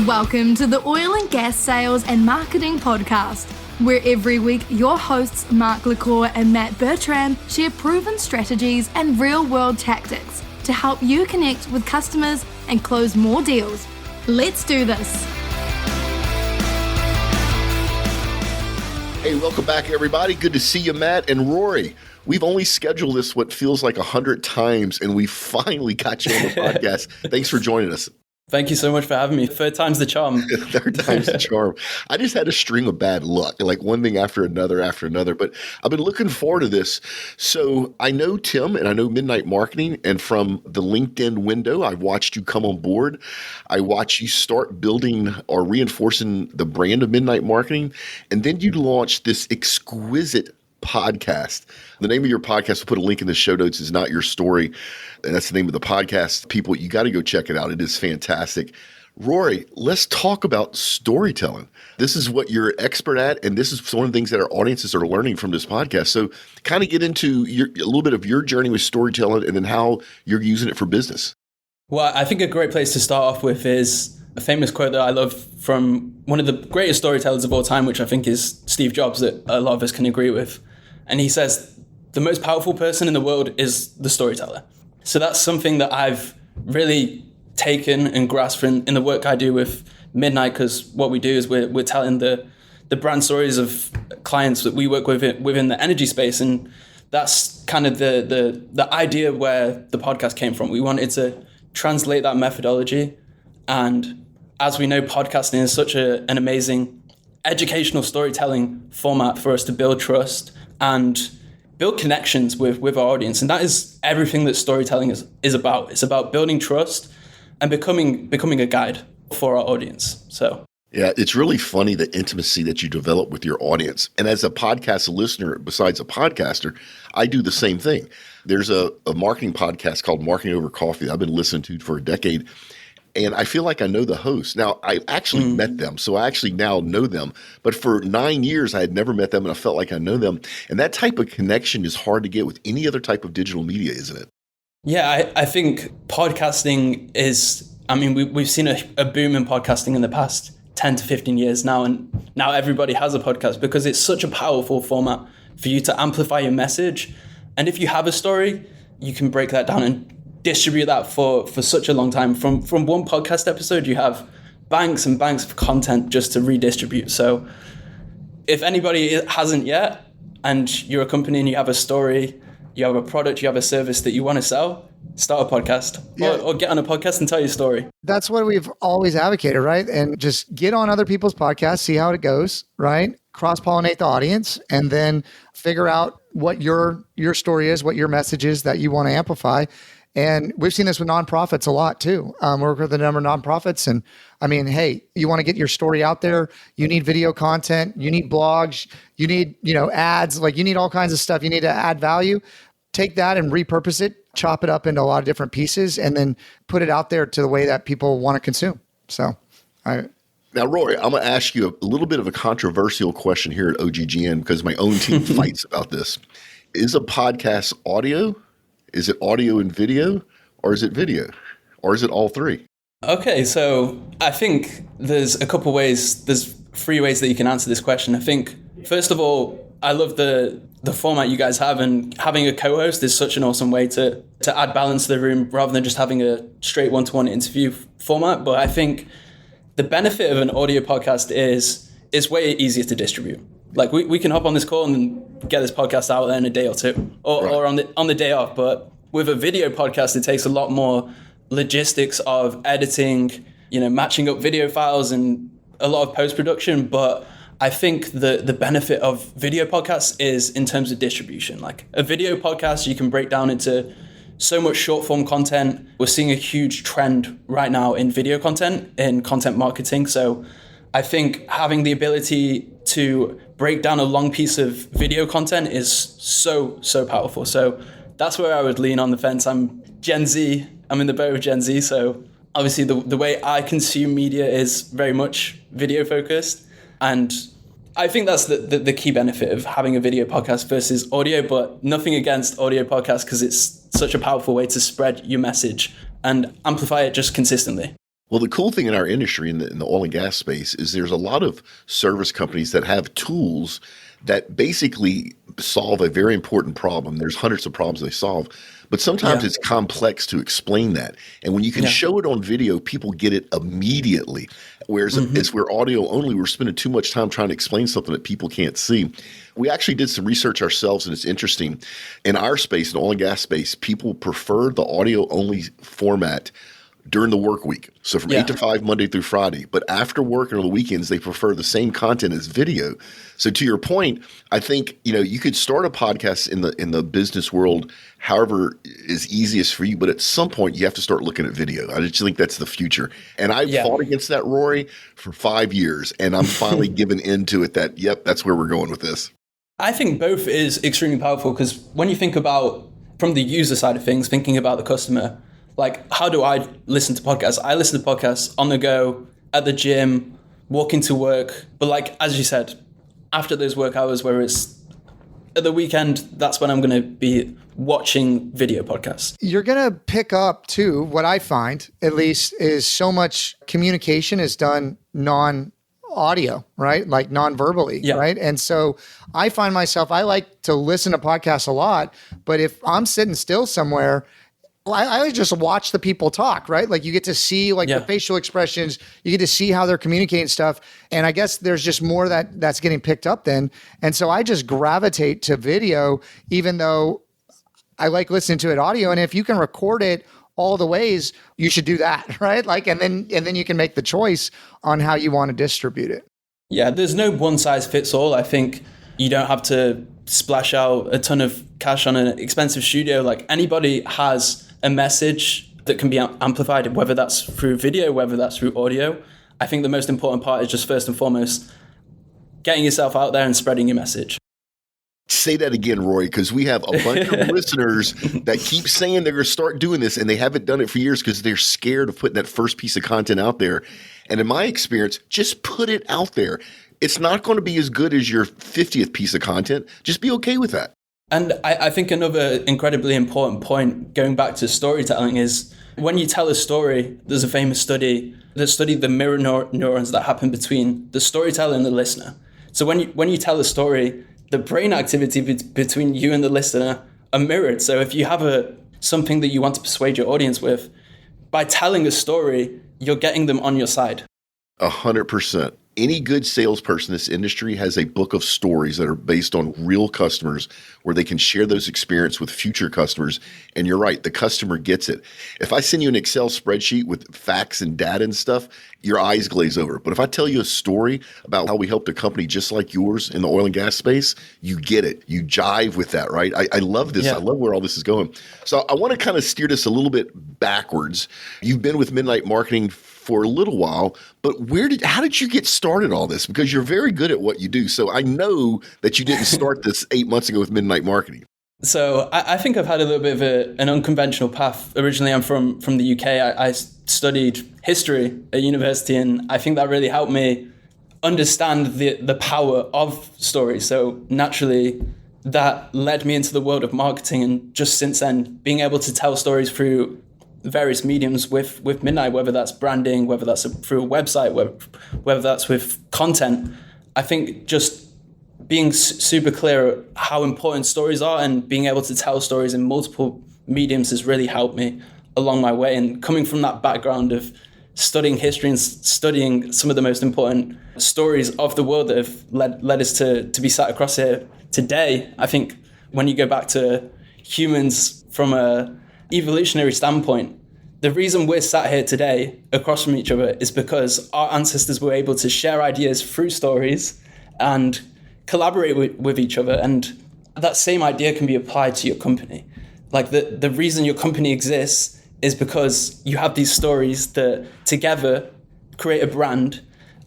Welcome to the Oil and Gas Sales and Marketing Podcast, where every week your hosts Mark LaCour and Matt Bertram share proven strategies and real-world tactics to help you connect with customers and close more deals. Let's do this. Hey, welcome back, everybody. Good to see you, Matt and Rory. We've only scheduled this what feels like 100 times, and we finally got you on the podcast. Thanks for joining us. Thank you so much for having me. Third time's the charm. Third time's the charm. I just had a string of bad luck, like one thing after another. But I've been looking forward to this. So I know Tim and I know Midnight Marketing. And from the LinkedIn window, I watched you come on board. I watched you start building or reinforcing the brand of Midnight Marketing. And then you launched this exquisite podcast. The name of your podcast, we'll put a link in the show notes, is Not Your Story. And that's the name of the podcast. People, you got to go check it out. It is fantastic. Rory, let's talk about storytelling. This is what you're expert at, and this is one of the things that our audiences are learning from this podcast. So kind of get into a little bit of your journey with storytelling and then how you're using it for business. Well, I think a great place to start off with is a famous quote that I love from one of the greatest storytellers of all time, which I think is Steve Jobs, that a lot of us can agree with. And he says, the most powerful person in the world is the storyteller. So that's something that I've really taken and grasped in the work I do with Midnight, because what we do is we're telling the brand stories of clients that we work with within the energy space. And that's kind of the idea where the podcast came from. We wanted to translate that methodology. And as we know, podcasting is such an amazing educational storytelling format for us to build trust and build connections with our audience. And that is everything that storytelling is about. It's about building trust and becoming a guide for our audience. So yeah, it's really funny, the intimacy that you develop with your audience. And as a podcast listener, besides a podcaster, I do the same thing. There's a marketing podcast called Marketing Over Coffee that I've been listening to for a decade. And I feel like I know the host. Now, I actually met them, so I actually now know them. But for 9 years, I had never met them, and I felt like I know them. And that type of connection is hard to get with any other type of digital media, isn't it? Yeah, I think podcasting is, we've seen a boom in podcasting in the past 10 to 15 years now, and now everybody has a podcast because it's such a powerful format for you to amplify your message. And if you have a story, you can break that down and distribute that for such a long time. From one podcast episode, you have banks and banks of content just to redistribute. So if anybody hasn't yet, and you're a company and you have a story, you have a product, you have a service that you want to sell, start a podcast. Yeah. Or get on a podcast and tell your story. That's what we've always advocated, right? And just get on other people's podcasts, see how it goes, right? Cross-pollinate the audience, and then figure out what your story is, what your message is that you want to amplify. And we've seen this with nonprofits a lot too. Work with a number of nonprofits. And hey, you want to get your story out there, you need video content, you need blogs, you need, ads, like you need all kinds of stuff. You need to add value. Take that and repurpose it, chop it up into a lot of different pieces, and then put it out there to the way that people want to consume. So Now, Rory, I'm going to ask you a little bit of a controversial question here at OGGN because my own team fights about this. Is a podcast audio? Is it audio and video, or is it video, or is it all three? Okay, so I think there's a couple ways. There's 3 ways that you can answer this question. I think, first of all, I love the format you guys have, and having a co-host is such an awesome way to add balance to the room rather than just having a straight one-to-one interview format. But I think the benefit of an audio podcast is it's way easier to distribute. Like we can hop on this call and get this podcast out there in a day or two, or on the day off. But with a video podcast, it takes a lot more logistics of editing, matching up video files and a lot of post-production. But I think the benefit of video podcasts is in terms of distribution. Like a video podcast, you can break down into so much short form content. We're seeing a huge trend right now in video content, in content marketing. So I think having the ability to break down a long piece of video content is so powerful. So that's where I would lean on the fence. I'm Gen Z. I'm in the boat of Gen Z. So obviously the way I consume media is very much video focused. And I think that's the key benefit of having a video podcast versus audio, but nothing against audio podcasts because it's such a powerful way to spread your message and amplify it just consistently. Well, the cool thing in our industry, in the oil and gas space, is there's a lot of service companies that have tools that basically solve a very important problem. There's hundreds of problems they solve, but sometimes it's complex to explain that. And when you can show it on video, people get it immediately. Whereas as we're audio only, we're spending too much time trying to explain something that people can't see. We actually did some research ourselves, and it's interesting. In our space, in the oil and gas space, people prefer the audio only format during the work week. So from 8 to 5, Monday through Friday. But after work and on the weekends, they prefer the same content as video. So to your point, I think, you could start a podcast in the business world however is easiest for you. But at some point, you have to start looking at video. I just think that's the future. And I fought against that, Rory, for 5 years. And I'm finally given into it that, that's where we're going with this. I think both is extremely powerful because when you think about, from the user side of things, thinking about the customer, like, how do I listen to podcasts? I listen to podcasts on the go, at the gym, walking to work. But like, as you said, after those work hours where it's at the weekend, that's when I'm going to be watching video podcasts. You're going to pick up too, what I find at least, is so much communication is done non-audio, right? Like non-verbally, right? And so I find myself, I like to listen to podcasts a lot, but if I'm sitting still somewhere, I just watch the people talk, right? Like you get to see the facial expressions, you get to see how they're communicating stuff. And I guess there's just more that's getting picked up then. And so I just gravitate to video, even though I like listening to it audio. And if you can record it all the ways, you should do that, right? Like, and then you can make the choice on how you want to distribute it. Yeah, there's no one size fits all. I think you don't have to splash out a ton of cash on an expensive studio. Like anybody has a message that can be amplified, whether that's through video, whether that's through audio. I think the most important part is just first and foremost, getting yourself out there and spreading your message. Say that again, Roy, because we have a bunch of listeners that keep saying they're going to start doing this, and they haven't done it for years because they're scared of putting that first piece of content out there. And in my experience, just put it out there. It's not going to be as good as your 50th piece of content. Just be okay with that. And I think another incredibly important point going back to storytelling is when you tell a story, there's a famous study that studied the mirror neurons that happen between the storyteller and the listener. So when you tell a story, the brain activity between you and the listener are mirrored. So if you have something that you want to persuade your audience with, by telling a story, you're getting them on your side. 100%. Any good salesperson in this industry has a book of stories that are based on real customers where they can share those experiences with future customers. And you're right, the customer gets it. If I send you an Excel spreadsheet with facts and data and stuff, your eyes glaze over. But if I tell you a story about how we helped a company just like yours in the oil and gas space, you get it. You jive with that, right? I love this. Yeah. I love where all this is going. So I want to kind of steer this a little bit backwards. You've been with Midnight Marketing for a little while, but how did you get started all this? Because you're very good at what you do. So I know that you didn't start this 8 months ago with Midnight Marketing. So I think I've had a little bit of an unconventional path. Originally, I'm from the UK. I studied history at university, and I think that really helped me understand the power of stories. So naturally, that led me into the world of marketing. And just since then, being able to tell stories through various mediums with Midnight, whether that's branding, whether that's through a website, whether that's with content, I think just being super clear how important stories are and being able to tell stories in multiple mediums has really helped me along my way. And coming from that background of studying history and studying some of the most important stories of the world that have led us to be sat across here today, I think when you go back to humans from a evolutionary standpoint, the reason we're sat here today across from each other is because our ancestors were able to share ideas through stories and collaborate with each other. And that same idea can be applied to your company. Like the reason your company exists is because you have these stories that together create a brand,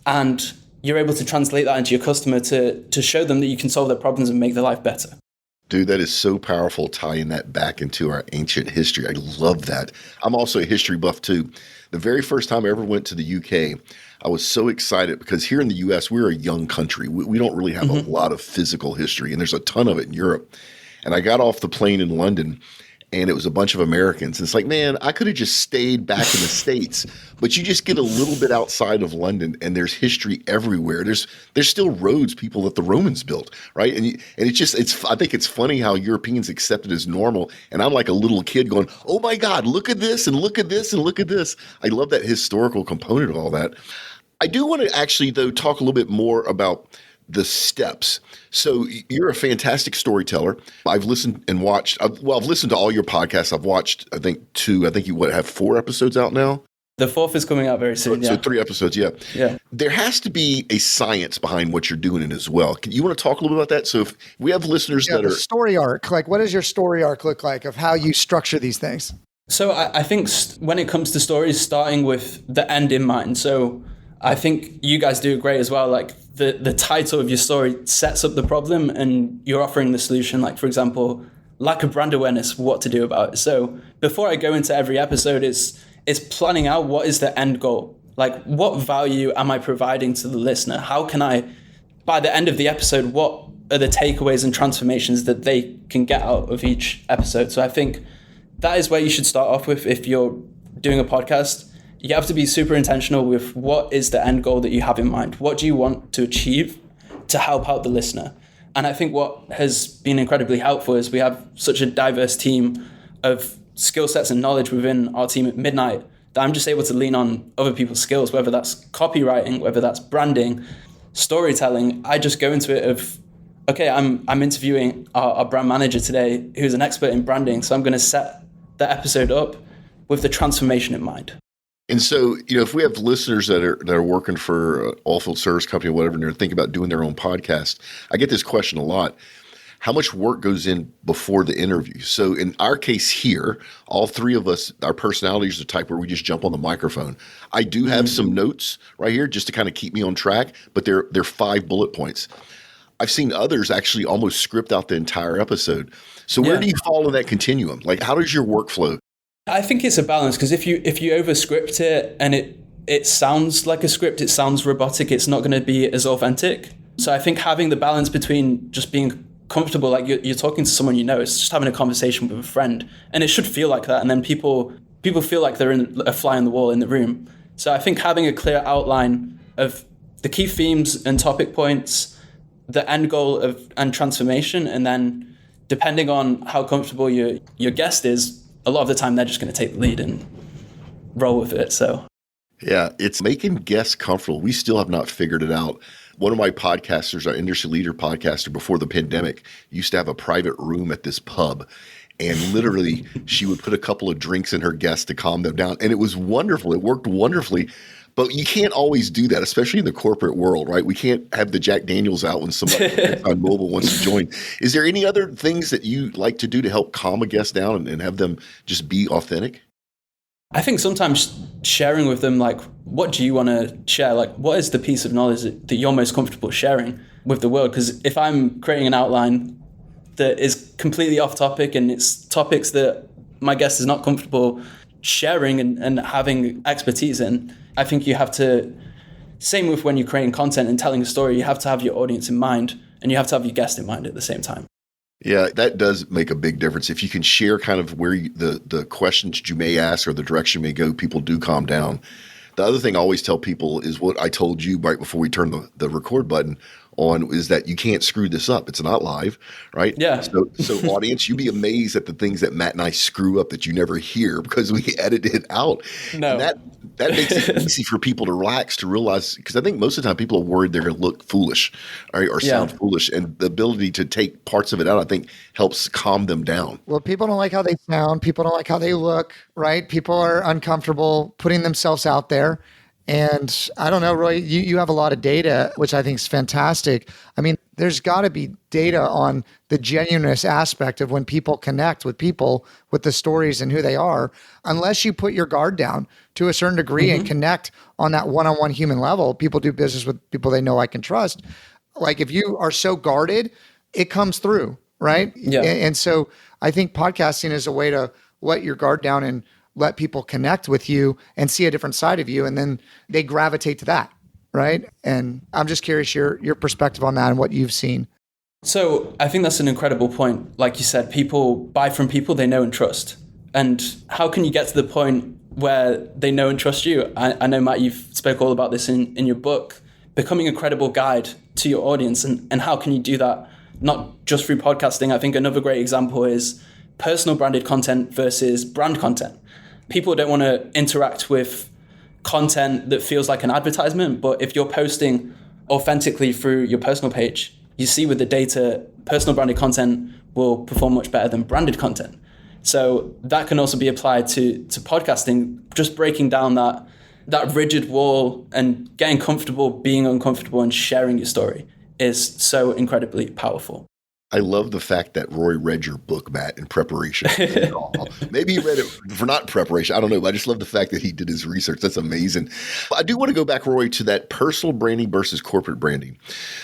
and you're able to translate that into your customer to show them that you can solve their problems and make their life better. Dude, that is so powerful, tying that back into our ancient history. I love that. I'm also a history buff too. The very first time I ever went to the UK, I was so excited because here in the US, we're a young country. We don't really have a lot of physical history, and there's a ton of it in Europe. And I got off the plane in London, and it was a bunch of Americans. It's like, man, I could have just stayed back in the States, but you just get a little bit outside of London and there's history everywhere. There's still roads people that the Romans built, right? And I think it's funny how Europeans accept it as normal. And I'm like a little kid going, oh my God, look at this and look at this and look at this. I love that historical component of all that. I do want to actually, though, talk a little bit more about the steps. So you're a fantastic storyteller. I've listened and watched. I've listened to all your podcasts. I've watched, I think, 2. I think you have 4 episodes out now. The 4th is coming out very soon. So 3 episodes. Yeah. Yeah. There has to be a science behind what you're doing as well. You want to talk a little bit about that? So if we have listeners that the are story arc, like what does your story arc look like of how you structure these things? So I think when it comes to stories, starting with the end in mind. So I think you guys do it great as well. Like the title of your story sets up the problem and you're offering the solution. Like, for example, lack of brand awareness, what to do about it. So before I go into every episode, it's planning out what is the end goal. Like, what value am I providing to the listener? How can I, by the end of the episode, what are the takeaways and transformations that they can get out of each episode? So I think that is where you should start off with if you're doing a podcast. You have to be super intentional with what is the end goal that you have in mind. What do you want to achieve to help out the listener? And I think what has been incredibly helpful is we have such a diverse team of skill sets and knowledge within our team at Midnight that I'm just able to lean on other people's skills, whether that's copywriting, whether that's branding, storytelling. I just go into it of, okay, I'm interviewing our brand manager today who's an expert in branding. So I'm going to set the episode up with the transformation in mind. And so, if we have listeners that are working for an oilfield service company or whatever, and they're thinking about doing their own podcast, I get this question a lot. How much work goes in before the interview? So in our case here, all 3 of us, our personalities are the type where we just jump on the microphone. I do have some notes right here just to kind of keep me on track, but they're 5 bullet points. I've seen others actually almost script out the entire episode. So where do you fall in that continuum? Like, how does your workflow? I think it's a balance, because if you over script it and it sounds like a script, it sounds robotic, it's not going to be as authentic. So I think having the balance between just being comfortable, like you're talking to someone it's just having a conversation with a friend, and it should feel like that. And then people feel like they're in a fly on the wall in the room. So I think having a clear outline of the key themes and topic points, the end goal and transformation, and then depending on how comfortable your guest is, a lot of the time they're just going to take the lead and roll with it. So yeah, it's making guests comfortable. We still have not figured it out. One of my podcasters, our industry leader podcaster before the pandemic, used to have a private room at this pub. And literally, she would put a couple of drinks in her guests to calm them down. And it was wonderful. It worked wonderfully. But you can't always do that, especially in the corporate world, right? We can't have the Jack Daniels out when somebody on mobile wants to join. Is there any other things that you like to do to help calm a guest down and have them just be authentic? I think sometimes sharing with them, like, what do you want to share? Like, what is the piece of knowledge that you're most comfortable sharing with the world? Because if I'm creating an outline that is completely off topic and it's topics that my guest is not comfortable sharing and having expertise in, I think you have to, same with when you're creating content and telling a story, you have to have your audience in mind and you have to have your guest in mind at the same time. Yeah, that does make a big difference. If you can share kind of where the questions you may ask or the direction you may go, people do calm down. The other thing I always tell people is what I told you right before we turned the record button on, is that you can't screw this up. It's not live, right? Yeah. So audience, you'd be amazed at the things that Matt and I screw up that you never hear because we edit it out. No. And that makes it easy for people to relax, to realize, because I think most of the time people are worried they're going to look foolish, right, or sound foolish. And the ability to take parts of it out, I think, helps calm them down. Well, people don't like how they sound. People don't like how they look, right? People are uncomfortable putting themselves out there. And I don't know, Roy, you have a lot of data, which I think is fantastic. I mean, there's got to be data on the genuineness aspect of when people connect with people, with the stories and who they are. Unless you put your guard down to a certain degree and connect on that one-on-one human level, people do business with people they know, like, and trust. Like, if you are so guarded, it comes through, right? Yeah. And so I think podcasting is a way to let your guard down and let people connect with you and see a different side of you. And then they gravitate to that. Right. And I'm just curious your perspective on that and what you've seen. So I think that's an incredible point. Like you said, people buy from people they know and trust. And how can you get to the point where they know and trust you? I know, Matt, you've spoke all about this in your book, becoming a credible guide to your audience. And how can you do that? Not just through podcasting. I think another great example is personal branded content versus brand content. People don't want to interact with content that feels like an advertisement, but if you're posting authentically through your personal page, you see with the data, personal branded content will perform much better than branded content. So that can also be applied to podcasting, just breaking down that rigid wall and getting comfortable being uncomfortable and sharing your story is so incredibly powerful. I love the fact that Rory read your book, Matt, in preparation. Maybe he read it for not preparation. I don't know, but I just love the fact that he did his research. That's amazing. But I do want to go back, Rory, to that personal branding versus corporate branding.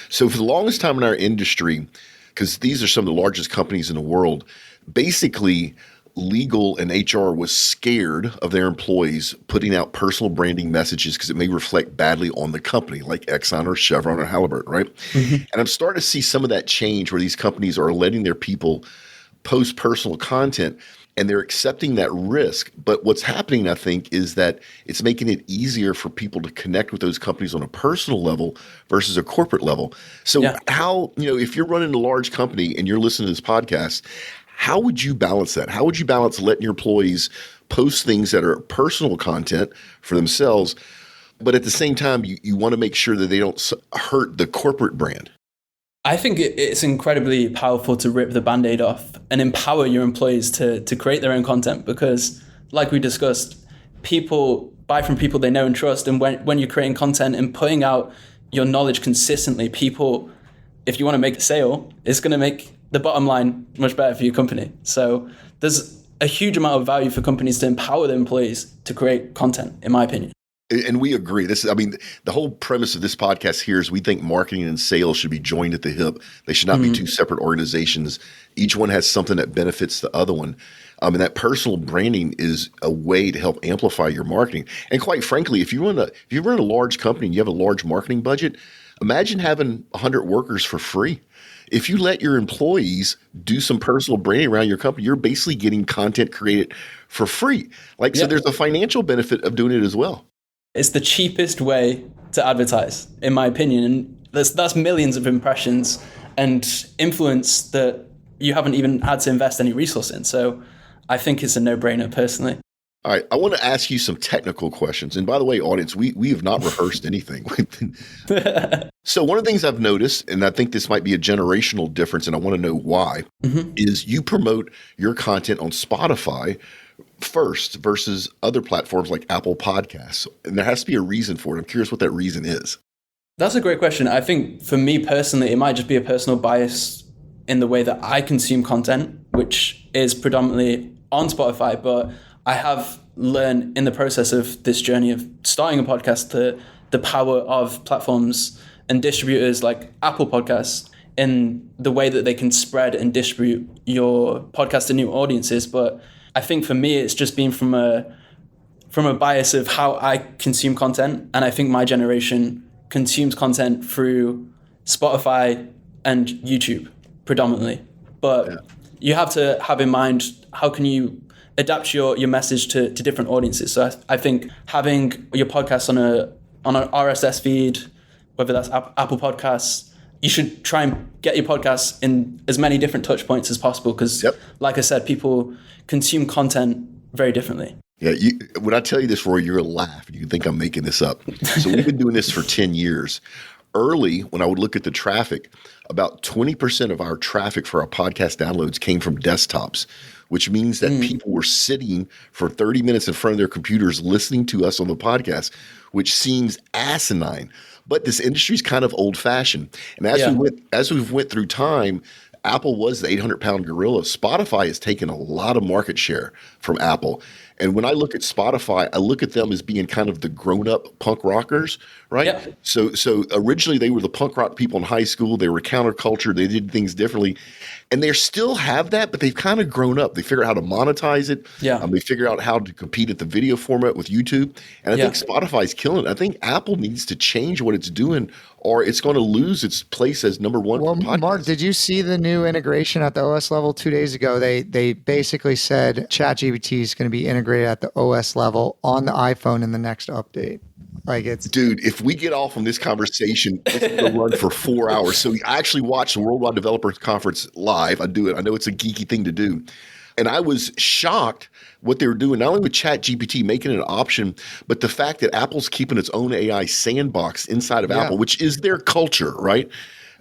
So for the longest time in our industry, because these are some of the largest companies in the world, basically legal and HR was scared of their employees putting out personal branding messages because it may reflect badly on the company, like Exxon or Chevron or Halliburton, right? Mm-hmm. And I'm starting to see some of that change where these companies are letting their people post personal content and they're accepting that risk. But what's happening, I think, is that it's making it easier for people to connect with those companies on a personal level versus a corporate level. So how, if you're running a large company and you're listening to this podcast, how would you balance that? How would you balance letting your employees post things that are personal content for themselves, but at the same time, you want to make sure that they don't hurt the corporate brand? I think it's incredibly powerful to rip the Band-Aid off and empower your employees to create their own content because, like we discussed, people buy from people they know and trust. And when you're creating content and putting out your knowledge consistently, people, if you want to make a sale, it's going to make the bottom line much better for your company. So there's a huge amount of value for companies to empower their employees to create content, in my opinion. And we agree. The whole premise of this podcast here is we think marketing and sales should be joined at the hip. They should not be two separate organizations. Each one has something that benefits the other one. And that personal branding is a way to help amplify your marketing. And quite frankly, if you run a large company and you have a large marketing budget, imagine having 100 workers for free. If you let your employees do some personal branding around your company, you're basically getting content created for free. So there's a financial benefit of doing it as well. It's the cheapest way to advertise, in my opinion. And that's millions of impressions and influence that you haven't even had to invest any resource in. So I think it's a no-brainer personally. All right, I want to ask you some technical questions. And by the way, audience, we have not rehearsed anything. So one of the things I've noticed, and I think this might be a generational difference, and I want to know why, is you promote your content on Spotify first versus other platforms like Apple Podcasts. And there has to be a reason for it. I'm curious what that reason is. That's a great question. I think for me personally, it might just be a personal bias in the way that I consume content, which is predominantly on Spotify, but I have learned in the process of this journey of starting a podcast the power of platforms and distributors like Apple Podcasts in the way that they can spread and distribute your podcast to new audiences. But I think for me, it's just been from a bias of how I consume content. And I think my generation consumes content through Spotify and YouTube predominantly. But you have to have in mind, how can you adapt your message to different audiences? So I think having your podcast on an RSS feed, whether that's Apple Podcasts, you should try and get your podcasts in as many different touch points as possible because, like I said, people consume content very differently. Yeah, when I tell you this, Roy, you're going to laugh. You think I'm making this up. So we've been doing this for 10 years. Early, when I would look at the traffic, about 20% of our traffic for our podcast downloads came from desktops, which means that people were sitting for 30 minutes in front of their computers listening to us on the podcast, which seems asinine. But this industry is kind of old-fashioned. And as we've went through time, Apple was the 800-pound gorilla. Spotify has taken a lot of market share from Apple. And when I look at Spotify, I look at them as being kind of the grown-up punk rockers, right? Yeah. So originally they were the punk rock people in high school. They were counterculture. They did things differently. And they still have that, but they've kind of grown up. They figure out how to monetize it. Yeah. They figure out how to compete at the video format with YouTube. And I think Spotify's killing it. I think Apple needs to change what it's doing or it's going to lose its place as number one. Well, for podcasts. Mark, did you see the new integration at the OS level 2 days ago? They basically said ChatGPT is going to be integrated at the OS level on the iPhone in the next update. Like Dude, if we get off on this conversation, it's going to run for 4 hours. So I actually watched the Worldwide Developers Conference live. I do it. I know it's a geeky thing to do. And I was shocked what they were doing, not only with ChatGPT making it an option, but the fact that Apple's keeping its own AI sandbox inside of Apple, which is their culture, right?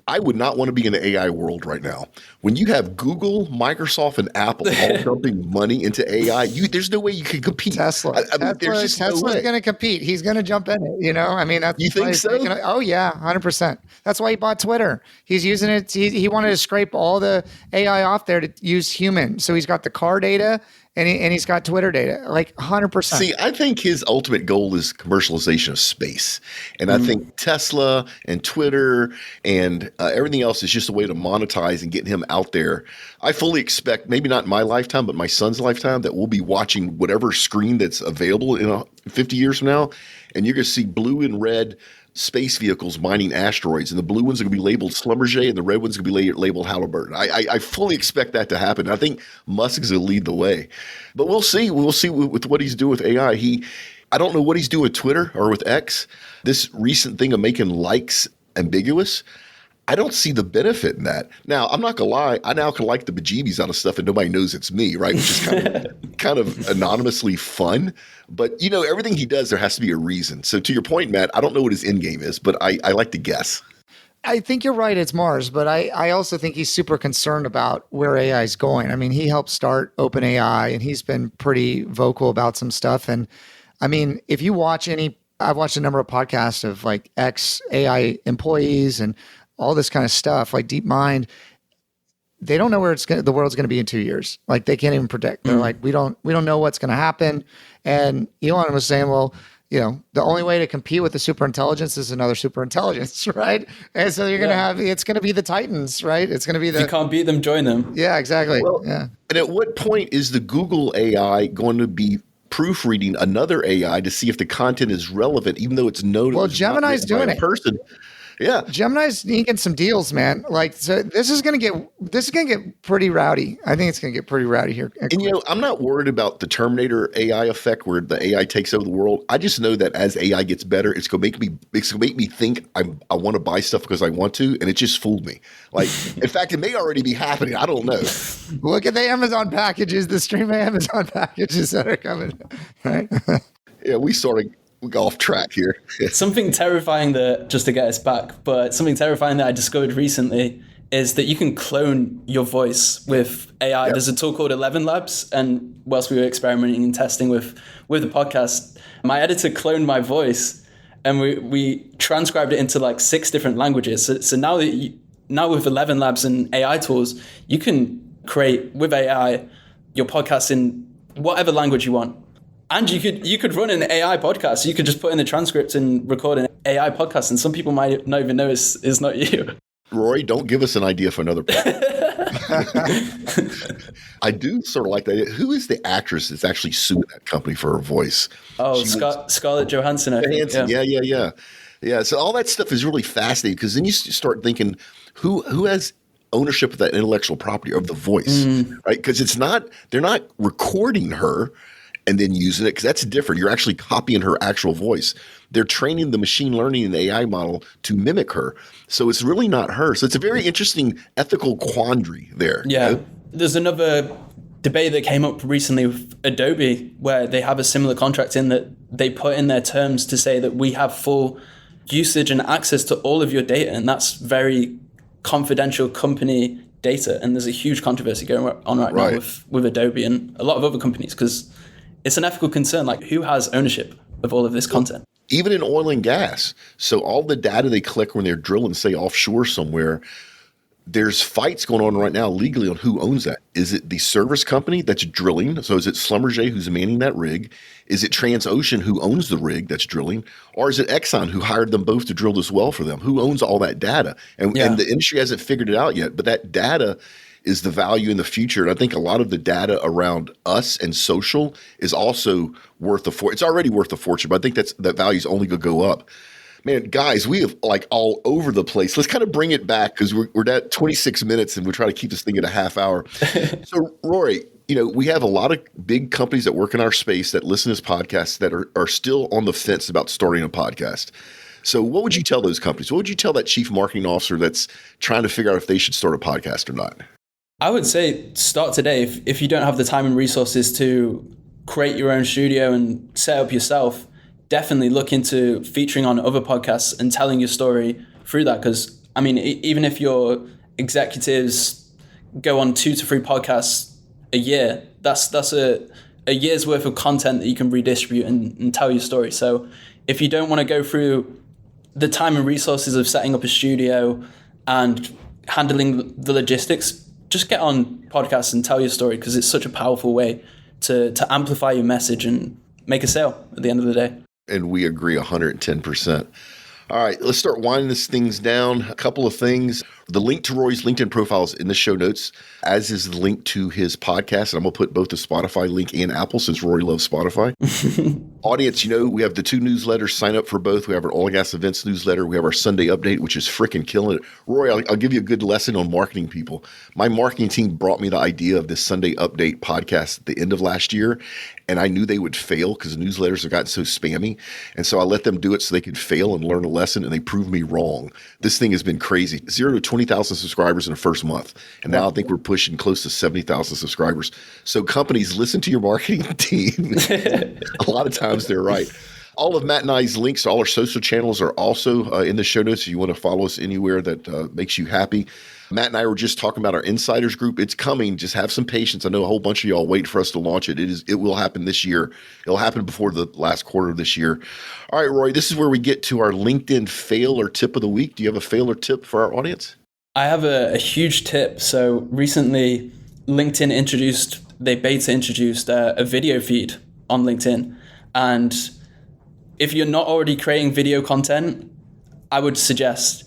I would not want to be in the AI world right now. When you have Google, Microsoft, and Apple all dumping money into AI, there's no way you can compete. Tesla. Tesla's going to compete. He's going to jump in it. I mean, that's you think so? Oh yeah, 100%. That's why he bought Twitter. He's using it. He wanted to scrape all the AI off there to use human. So he's got the car data. And he's got Twitter data, like 100%. See, I think his ultimate goal is commercialization of space. And I think Tesla and Twitter and everything else is just a way to monetize and get him out there. I fully expect, maybe not in my lifetime, but my son's lifetime, that we'll be watching whatever screen that's available in 50 years from now. And you're going to see blue and red space vehicles mining asteroids, and the blue ones are going to be labeled Schlumberger, and the red ones are going to be labeled Halliburton. I fully expect that to happen. I think Musk is going to lead the way, but we'll see. We'll see with what he's doing with AI. I don't know what he's doing with Twitter or with X. This recent thing of making likes ambiguous, I don't see the benefit in that. Now, I'm not gonna lie, I now can like the bejeebies out of stuff and nobody knows it's me, right? Which is kind of anonymously fun. But everything he does, there has to be a reason. So to your point, Matt, I don't know what his end game is, but I like to guess. I think you're right, it's Mars, but I also think he's super concerned about where AI is going. I mean, he helped start OpenAI and he's been pretty vocal about some stuff. And I mean, if you watch I've watched a number of podcasts of like ex AI employees and all this kind of stuff, like DeepMind, they don't know where the world's going to be in 2 years. Like they can't even predict. They're like, we don't know what's going to happen. And Elon was saying, well, the only way to compete with the superintelligence is another superintelligence, right? And so you're going to it's going to be the Titans, right? It's going to be if you can't beat them, join them. Yeah, exactly. Well, yeah. And at what point is the Google AI going to be proofreading another AI to see if the content is relevant, even though it's known? Well, Gemini's doing it. Yeah, Gemini's sneaking some deals, man. Like, so this is gonna get pretty rowdy. I think it's gonna get pretty rowdy here. And I'm not worried about the Terminator AI effect where the AI takes over the world. I just know that as AI gets better, it's gonna make me think I want to buy stuff because I want to, and it just fooled me. Like, in fact, it may already be happening. I don't know. Look at the Amazon packages, the stream of Amazon packages that are coming. Right? Yeah, we go off track here. Something terrifying just to get us back, but something terrifying that I discovered recently is that you can clone your voice with AI. Yep. There's a tool called 11 Labs, and whilst we were experimenting and testing with the podcast, my editor cloned my voice, and we transcribed it into like 6 different languages. So now with 11 Labs and AI tools, you can create with AI your podcast in whatever language you want. And you could run an AI podcast. You could just put in the transcript and record an AI podcast, and some people might not even know it's not you. Rory, don't give us an idea for another podcast. I do sort of like that. Who is the actress that's actually suing that company for her voice? Oh, Scarlett Johansson. I think. Yeah. So all that stuff is really fascinating because then you start thinking, who has ownership of that intellectual property of the voice, right? Because they're not recording her and then using it, because that's different. You're actually copying her actual voice. They're training the machine learning and the AI model to mimic her. So it's really not her. So it's a very interesting ethical quandary there. Yeah. There's another debate that came up recently with Adobe, where they have a similar contract in that they put in their terms to say that we have full usage and access to all of your data. And that's very confidential company data. And there's a huge controversy going on right now with Adobe and a lot of other companies, because it's an ethical concern. Like, who has ownership of all of this content? Even in oil and gas. So all the data they collect when they're drilling, say offshore somewhere, there's fights going on right now legally on who owns that. Is it the service company that's drilling? So is it Schlumberger who's manning that rig? Is it Transocean who owns the rig that's drilling? Or is it Exxon who hired them both to drill this well for them? Who owns all that data? And the industry hasn't figured it out yet, but that data is the value in the future. And I think a lot of the data around us and social is also worth it's already worth a fortune, but I think that value is only going to go up. Man, guys, we have like all over the place. Let's kind of bring it back because we're at 26 minutes and we're trying to keep this thing at a half hour. So, Rory, we have a lot of big companies that work in our space that listen to this podcast that are still on the fence about starting a podcast. So what would you tell those companies? What would you tell that chief marketing officer that's trying to figure out if they should start a podcast or not? I would say start today. If you don't have the time and resources to create your own studio and set up yourself, definitely look into featuring on other podcasts and telling your story through that. Because, I mean, even if your executives go on 2 to 3 podcasts a year, that's a year's worth of content that you can redistribute and tell your story. So if you don't want to go through the time and resources of setting up a studio and handling the logistics, just get on podcasts and tell your story, because it's such a powerful way to amplify your message and make a sale at the end of the day. And we agree 110%. All right, let's start winding these things down. A couple of things. The link to Rory's LinkedIn profile is in the show notes, as is the link to his podcast. And I'm going to put both the Spotify link and Apple, since Rory loves Spotify. Audience, we have the 2 newsletters. Sign up for both. We have our Oil and Gas Events newsletter. We have our Sunday update, which is freaking killing it. Rory, I'll give you a good lesson on marketing people. My marketing team brought me the idea of this Sunday update podcast at the end of last year, and I knew they would fail because newsletters have gotten so spammy. And so I let them do it so they could fail and learn a lesson, and they proved me wrong. This thing has been crazy. 0 to 20,000 subscribers in the first month. And now I think we're pushing close to 70,000 subscribers. So companies, listen to your marketing team. A lot of times they're right. All of Matt and I's links to all our social channels are also in the show notes if you want to follow us anywhere that makes you happy. Matt and I were just talking about our insiders group. It's coming. Just have some patience. I know a whole bunch of y'all wait for us to launch it. It will happen this year. It'll happen before the last quarter of this year. All right, Rory, this is where we get to our LinkedIn fail or tip of the week. Do you have a fail or tip for our audience? I have a huge tip. So recently, LinkedIn beta introduced a video feed on LinkedIn. And if you're not already creating video content, I would suggest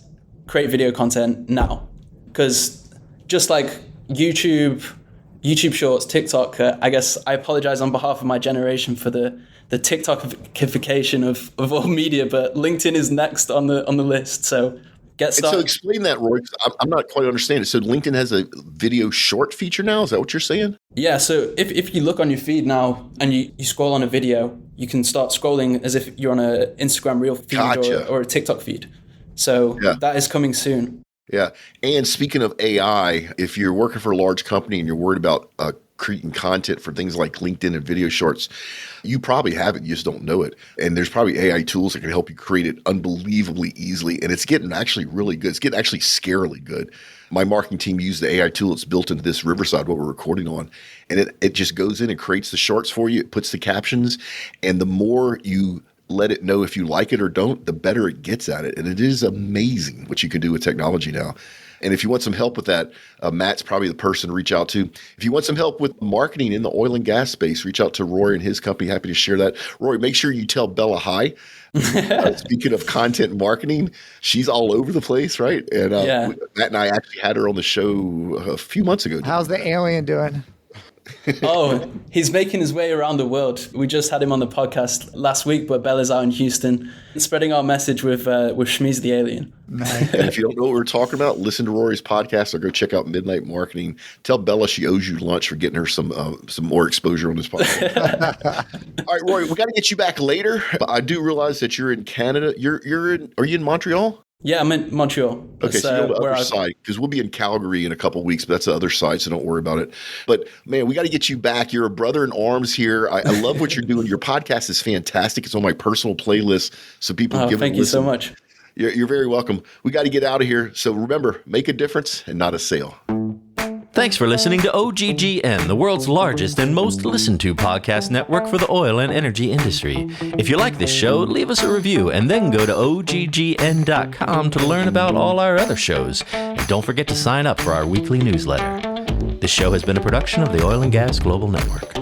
create video content now. Because just like YouTube Shorts, TikTok, I guess I apologize on behalf of my generation for the TikTokification of all media, but LinkedIn is next on the list. So get started. So explain that, Rory, 'cause I'm not quite understanding. So LinkedIn has a video short feature now? Is that what you're saying? Yeah. So if you look on your feed now and you scroll on a video, you can start scrolling as if you're on an Instagram Reel feed. Gotcha. or a TikTok feed. So That is coming soon. Yeah. And speaking of AI, if you're working for a large company and you're worried about creating content for things like LinkedIn and video shorts, you probably have it, you just don't know it. And there's probably AI tools that can help you create it unbelievably easily. And it's getting actually really good. It's getting actually scarily good. My marketing team used the AI tool that's built into this Riverside, what we're recording on. And it just goes in and creates the shorts for you. It puts the captions. And the more you let it know if you like it or don't, the better it gets at it. And it is amazing what you can do with technology now. And if you want some help with that, Matt's probably the person to reach out to. If you want some help with marketing in the oil and gas space, reach out to Rory and his company. Happy to share that. Rory, make sure you tell Bella hi. Speaking of content marketing, she's all over the place, right? And Matt and I actually had her on the show a few months ago. How's the alien doing? Oh, he's making his way around the world. We just had him on the podcast last week, but Bella's out in Houston, spreading our message with Shmeez the Alien. Nice. And if you don't know what we're talking about, listen to Rory's podcast or go check out Midnight Marketing. Tell Bella she owes you lunch for getting her some more exposure on this podcast. All right, Rory, we got to get you back later. But I do realize that you're in Canada. Are you in Montreal? Yeah, I'm in Montreal. Okay, so you're on the other side, because we'll be in Calgary in a couple of weeks, but that's the other side, so don't worry about it. But, man, we got to get you back. You're a brother in arms here. I love what you're doing. Your podcast is fantastic. It's on my personal playlist, so people give it a listen. Thank you so much. You're very welcome. We got to get out of here. So remember, make a difference and not a sale. Thanks for listening to OGGN, the world's largest and most listened to podcast network for the oil and energy industry. If you like this show, leave us a review and then go to OGGN.com to learn about all our other shows. And don't forget to sign up for our weekly newsletter. This show has been a production of the Oil and Gas Global Network.